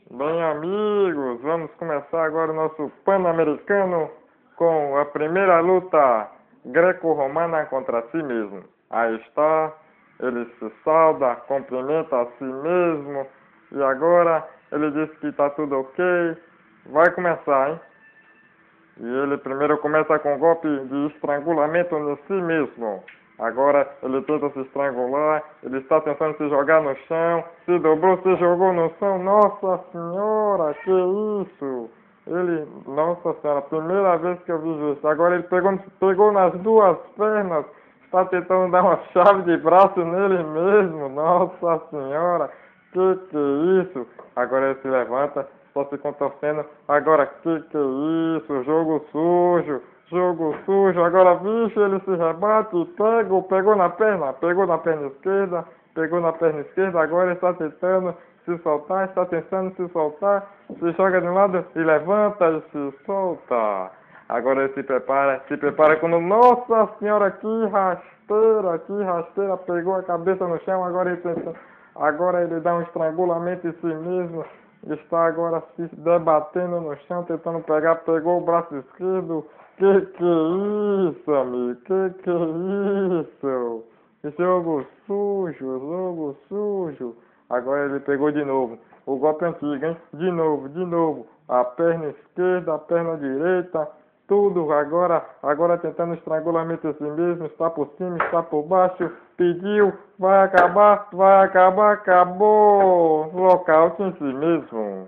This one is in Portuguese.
Bem, amigos, vamos começar agora o nosso Pan-Americano com a primeira luta greco-romana contra si mesmo. Aí está, ele se sauda, cumprimenta a si mesmo e agora ele diz que está tudo ok. Vai começar, hein? E ele primeiro começa com um golpe de estrangulamento em si mesmo. Agora ele tenta se estrangular, ele está tentando se jogar no chão, se dobrou, se jogou no chão. Nossa senhora, que isso? Nossa senhora, primeira vez que eu vi isso. Agora ele pegou nas duas pernas, está tentando dar uma chave de braço nele mesmo. Nossa senhora, que é isso? Agora ele se levanta, só se contorcendo. Agora, que é isso? Jogo sujo. Jogo sujo, agora vixe, ele se rebate, pegou na perna esquerda, agora ele está tentando se soltar, está tentando se soltar, se joga de um lado e levanta e se solta. Agora ele se prepara quando, nossa senhora, que rasteira, pegou a cabeça no chão, agora ele dá um estrangulamento em si mesmo, está agora se debatendo no chão, pegou o braço esquerdo. Que é isso, amigo? Que é isso? Jogo sujo. Agora ele pegou de novo. O golpe antigo, hein? De novo. A perna esquerda, a perna direita, tudo agora tentando estrangulamento em si mesmo. Está por cima, está por baixo. Pediu, vai acabar, acabou. Nocaute em si mesmo.